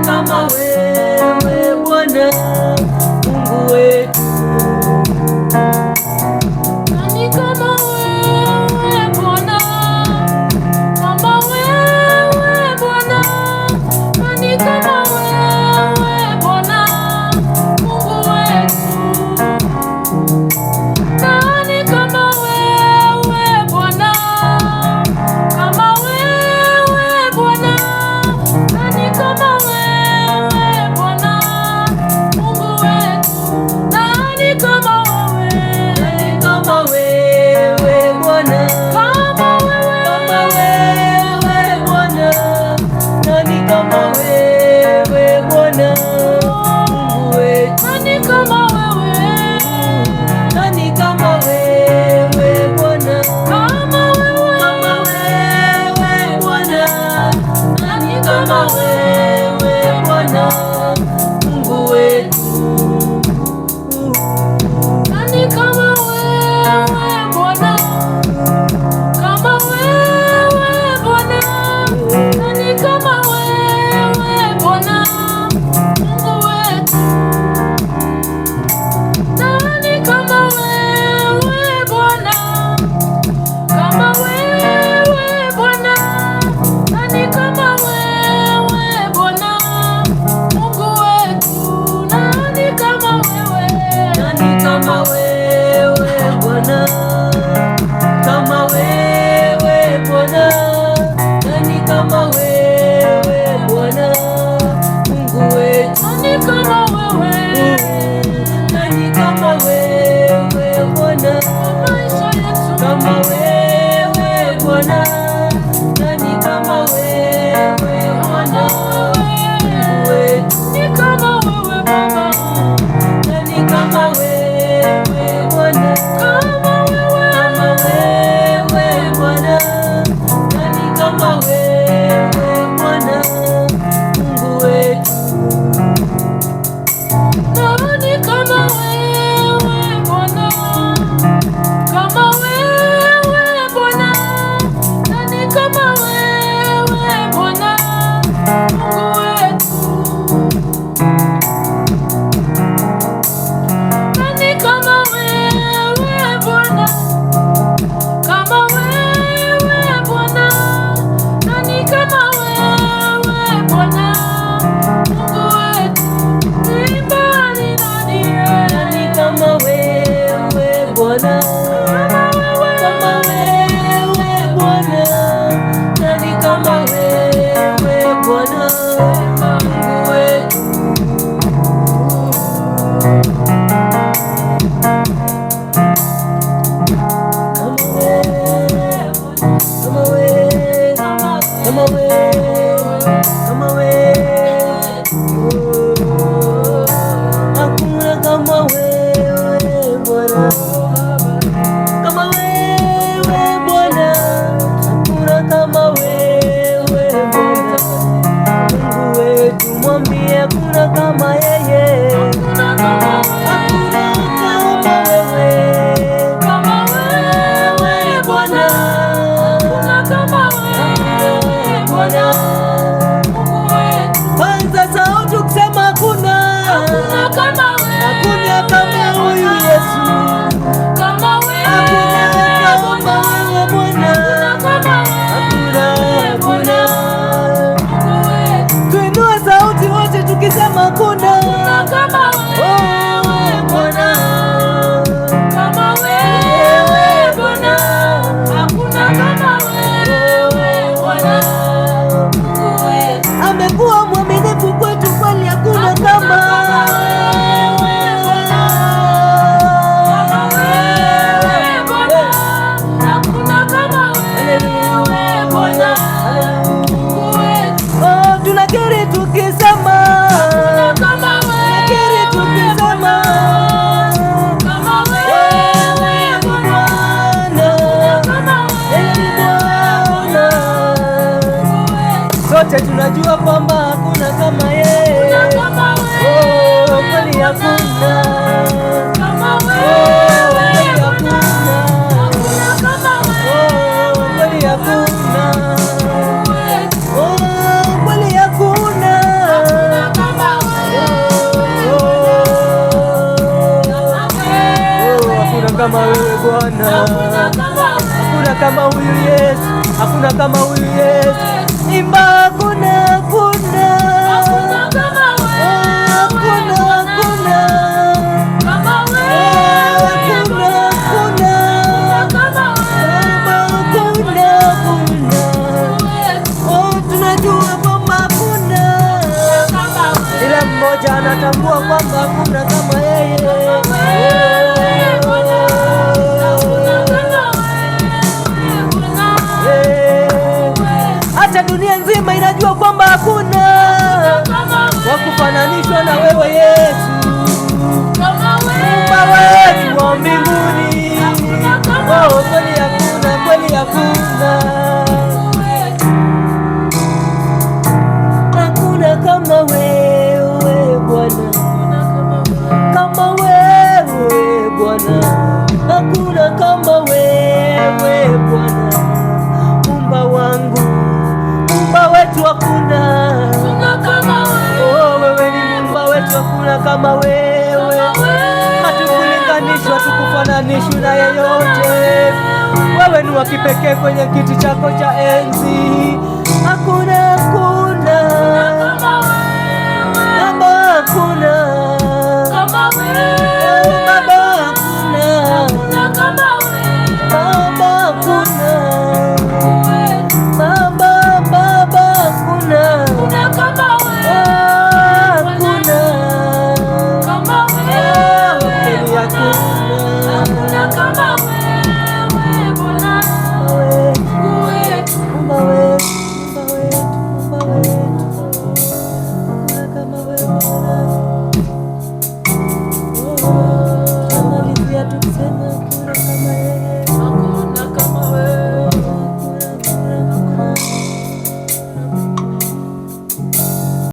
kama wewe Bwana Mungu wetu. Nani kama wewe Bwana, kama wewe Bwana, nani kama wewe Bwana Mungu wetu. Nani kama wewe Bwana, kama wewe Bwana, nani kama wewe Bwana Mungu wetu. Nani kama wewe, Nani kama wewe Bwana, kama wewe Bwana, nani kama wewe Bwana Mungu wetu. nani kama wewe, Nani kama wewe Bwana, kama wewe Bwana, nani kama wewe Bwana Mungu wetu. nani kama wewe Bwana, kama wewe Bwana, nani kama wewe Bwana Mungu wetu. Nani kama wewe Bwana, kama wewe Bwana, nani kama wewe Bwana Mungu wetu. Nani kama wewe, Nani kama wewe Bwana, kama wewe Bwana, nani kama wewe Bwana Mungu wetu. nani kama wewe, Nani kama wewe Bwana, maisha yetu. kama wewe Bwana, nani kama wewe Bwana Mungu wetu. Ni kama wewe Baba, Nani kama wewe Bwana, kama wewe, kama wewe Bwana, nani kama wewe Bwana Mungu wetu. nani kama wewe Bwana, kama wewe Bwana, nani kama wewe Bwana Mungu wetu. Nani kama wewe Bwana, kama wewe Bwana, nani kama wewe Bwana Mungu wetu. Ni mbali nani, Nani kama wewe Bwana, kama wewe Bwana, nani kama wewe Bwana Mungu wetu. Kama wewe, kama wewe, kama wewe, hakuna kama wewe Bwana, kama wewe Bwana, hakuna kama wewe Bwana Mungu wetu. Mwambie hakuna kama yeye, hakuna kama hakuna kama wewe, kama wewe Bwana, hakuna kama wewe Bwana Mungu wetu. kwanza sauti kusema hakuna, Hakuna kama wewe, hakuna kama huyu Yesu, kama wewe hakuna kama wewe Bwana, kama wewe hakuna. Mungu wetu. Tuinue sauti wote tukisema hakuna, Kama wewe Bwana, kama wewe Bwana, hakuna kama wewe Bwana Mungu wetu. amekuwa mwaminifu kwetu kweli, hakuna kama tunakiri tukisema, tunakiri tukisema sote tunajua kwamba hakuna kama yeye. hakuna kama huyu Yesu. Imba hakuna, hakuna, hakuna kama wewe, hakuna, hakuna kama wewe, hakuna, hakuna kama hakuna, hakuna. Oh, tunajua kwamba hakuna, ila mmoja anatambua kwamba hakuna kama yeye. Hata dunia nzima inajua kwamba hakuna wa kufananishwa na wewe Yesu, Muumba wetu wa mbinguni. Oh, kweli hakuna, kweli hakuna, hakuna kama wewe Bwana, kama wewe Bwana, hakuna kama wewe Bwana, Muumba wangu, Muumba wetu hakuna. Oh, wewe ni Muumba wetu, hakuna kama wewe. Hatukulinganishwa, hatukufananishwi na yeyote. Wewe ni wa kipekee kwenye kiti chako cha enzi. Hakuna, hakuna Baba, hakuna Baba, hakuna Baba, hakuna Baba, Baba, hakuna Oh